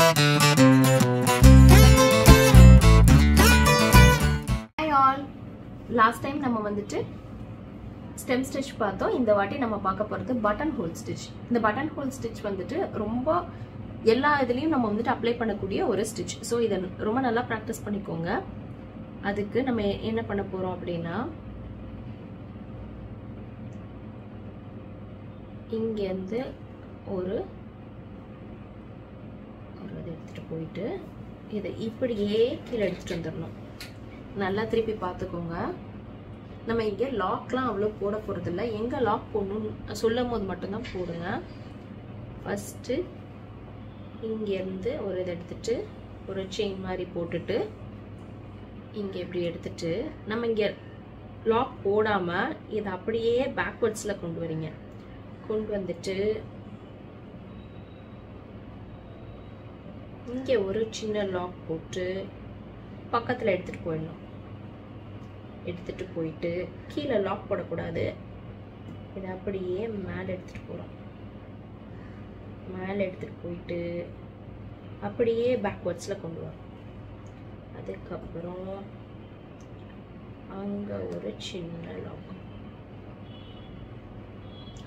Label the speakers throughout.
Speaker 1: Hi all. Last time நம்ம வந்துட்டு stem stitch பார்த்தோம். இந்த வாட்டி நம்ம பார்க்க போறது button hole stitch. இந்த button hole stitch வந்துட்டு ரொம்ப எல்லா இதுலயும் நம்ம வந்துட்டு அப்ளை பண்ணக்கூடிய ஒரு stitch. சோ இத ரொம்ப நல்லா பிராக்டீஸ் பண்ணிக்கோங்க. அதுக்கு நம்ம என்ன பண்ண போறோம் அப்படினா இங்க இருந்து ஒரு எடுத்துட்டு போயிட்டு இத இப்படியே கீழ எடுத்துட்டு வந்துறணும். நல்லா திருப்பி பாத்துக்கோங்க. நம்ம இங்க லாக்லாம் அவ்வளவு போட போறது இல்ல. எங்க லாக் போடணும் சொல்லும்போது மட்டும் தான் போடுங்க. ஃபர்ஸ்ட் இங்க இருந்து ஒரு இத எடுத்துட்டு ஒரு செயின் மாதிரி போட்டுட்டு இங்க இப்படி எடுத்துட்டு நம்ம இங்க லாக் போடாம இத அப்படியே பேக்வர்ட்ஸ்ல கொண்டு வரீங்க. கொண்டு வந்துட்டு இங்க ஒரு சின்ன லாக் போட்டு பக்கத்துல எடுத்துட்டு போயிடணும். எடுத்துட்டு போயிட்டு கீழ லாக் போடக்கூடாது. இத அப்படியே மேல எடுத்துட்டு போறோம். மேல எடுத்துட்டு போயிட்டு அப்படியே பேக்வர்ட்ஸ்ல கொண்டு வரோம். அதுக்கு அப்புறம் அங்க ஒரு சின்ன லாக்.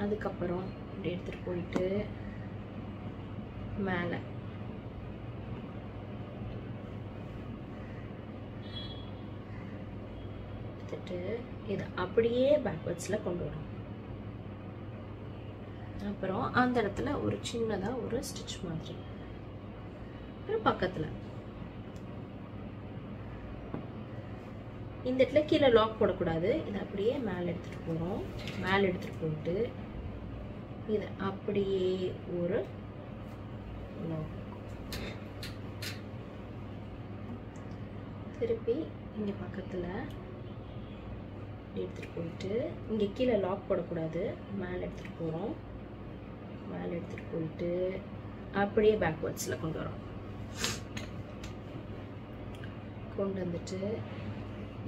Speaker 1: அதுக்கு அப்புறம் இப்படி எடுத்துட்டு போயிட்டு மேல இது அப்படியே பேக்வர்ட்ஸ்ல கொண்டு வரோம். அப்புறம் அந்த இடத்துல ஒரு சின்னதா ஒரு ஸ்டிட்ச் மாதிரி பக்கத்துல இந்த இடத்துல கீழே லாக் போடக்கூடாது. இது அப்படியே மேல எடுத்துட்டு போறோம். மேல எடுத்துட்டு போயிட்டு இது அப்படியே ஒரு லாக். திருப்பி இங்க பக்கத்துல எடுத்துட்டு போயிட்டு இங்க கீழே லாக் போடக்கூடாது. மேல எடுத்துட்டு போறோம். மேல எடுத்துட்டு போயிட்டு அப்படியே பேக்வர்ட்ஸ்ல கொண்டு வரோம். கொண்டு வந்துட்டு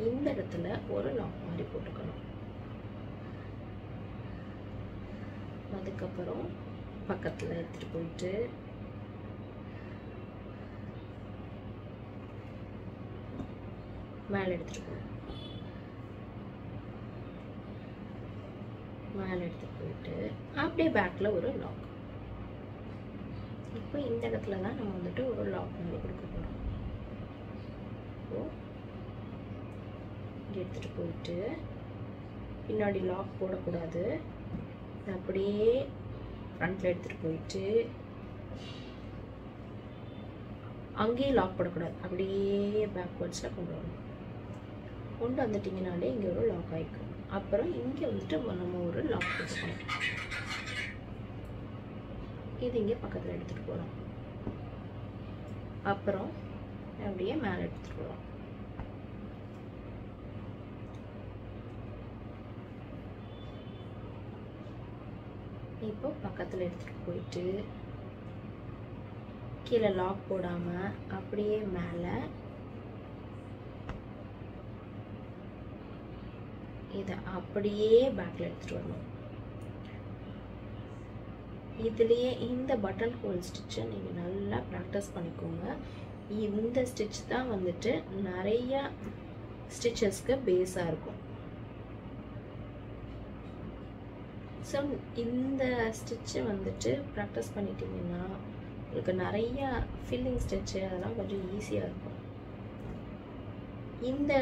Speaker 1: இந்த இடத்துல ஒரு லாக் மாதிரி போட்டுக்கணும். அதுக்கப்புறம் பக்கத்துல எடுத்துட்டு போயிட்டு மேல எடுத்துட்டு போறோம். மேல எடுத்துட்டு போயிட்டு அப்படியே பேக்ல ஒரு லாக். இப்போ இந்த இடத்துல தான் நம்ம வந்துட்டு ஒரு லாக் மாதிரி கொடுக்க போறோம். எடுத்துட்டு போயிட்டு பின்னாடி லாக் போடக்கூடாது. அப்படியே ஃப்ரண்ட்ல எடுத்துட்டு போயிட்டு அங்கேயே லாக் போடக்கூடாது. அப்படியே பேக்வர்ட்ஸ்ல கொண்டு வரணும். கொண்டு வந்துட்டீங்கனாலே இங்க ஒரு லாக் ஆயிக்கும். அப்புறம் இங்க வந்துட்டு நம்ம ஒரு லாக் போட்டுக்கணும். இது இங்க பக்கத்துல எடுத்துட்டு போறோம். அப்புறம் அப்படியே மேல எடுத்துட்டு போறோம். இப்போ பக்கத்துல எடுத்துட்டு போயிட்டு கீழே லாக் போடாம அப்படியே மேல இத அப்படியே பேக்ல எடுத்துட்டு வரணும். இதுலயே இந்த பட்டன் ஹோல் ஸ்டிட்சை நீங்க நல்லா பிராக்டிஸ் பண்ணிக்கோங்க. இந்த ஸ்டிட்ச் தான் வந்துட்டு நிறைய ஸ்டிச்சஸ்க்கு பேஸா இருக்கும். ஸோ இந்த ஸ்டிட்சை வந்துட்டு ப்ராக்டிஸ் பண்ணிட்டீங்கன்னா உங்களுக்கு நிறைய ஃபில்லிங் ஸ்டிட்சு அதெல்லாம் கொஞ்சம் ஈஸியாக இருக்கும். இந்த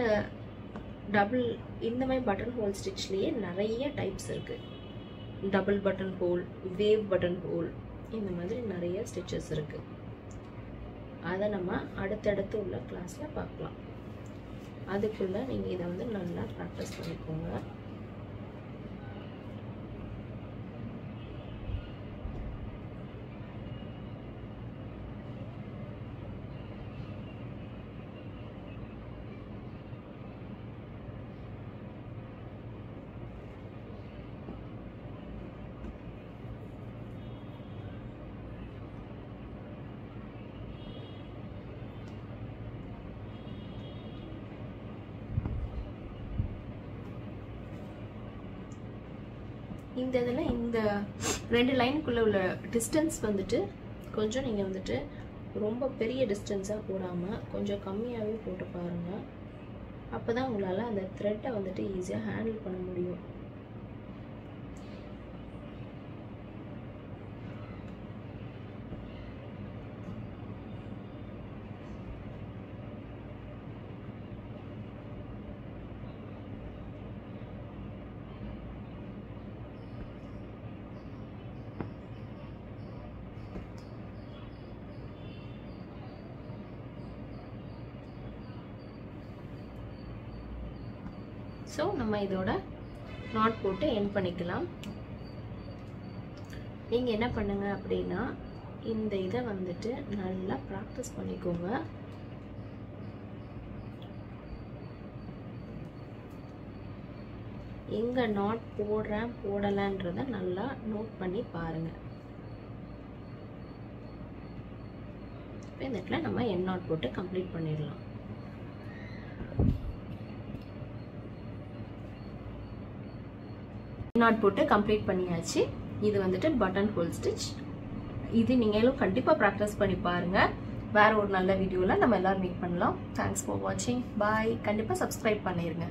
Speaker 1: டபுள் இந்த மாதிரி பட்டன் ஹோல் ஸ்டிச்லேயே நிறைய டைப்ஸ் இருக்கு. Double button whole, wave button whole, இந்த மாதிரி நிறைய ஸ்டிச்சஸ் இருக்கு. அதை நம்ம அடுத்தடுத்து உள்ள கிளாஸ்ல பார்க்கலாம். அதுக்குள்ள நீங்க இதை வந்து நல்லா ப்ராக்டிஸ் பண்ணிக்கோங்க. இந்த இதெல்லாம் இந்த ரெண்டு லைனுக்குள்ள உள்ள டிஸ்டன்ஸ் வந்துட்டு கொஞ்சம் நீங்க வந்துட்டு ரொம்ப பெரிய டிஸ்டன்ஸாக போடாமல் கொஞ்சம் கம்மியாகவே போட்டு பாருங்கள். அப்போ தான் உங்களால் அந்த த்ரெட்டை வந்துட்டு ஈஸியாக ஹேண்டில் பண்ண முடியும். ஸோ நம்ம இதோட நாட் போட்டு எண்ட் பண்ணிக்கலாம். நீங்கள் என்ன பண்ணுங்க அப்படின்னா இந்த இதை வந்துட்டு நல்லா ப்ராக்டிஸ் பண்ணிக்கோங்க. எங்கே நாட் போடுறேன் போடலைன்றதை நல்லா நோட் பண்ணி பாருங்கள். இப்போ இந்த இடத்துல நம்ம எண்ட் நாட் போட்டு கம்ப்ளீட் பண்ணிடலாம். நாட் போட்டு கம்ப்ளீட் பண்ணியாச்சு. இது வந்துட்டு பட்டன் ஹோல் ஸ்டிச். இது நீங்களும் கண்டிப்பாக ப்ராக்டிஸ் பண்ணி பாருங்கள். வேற ஒரு நல்ல வீடியோவில் நம்ம எல்லாரும் மீட் பண்ணலாம். தேங்க்ஸ் ஃபார் வாட்சிங். பாய். கண்டிப்பாக சப்ஸ்கிரைப் பண்ணிடுங்க.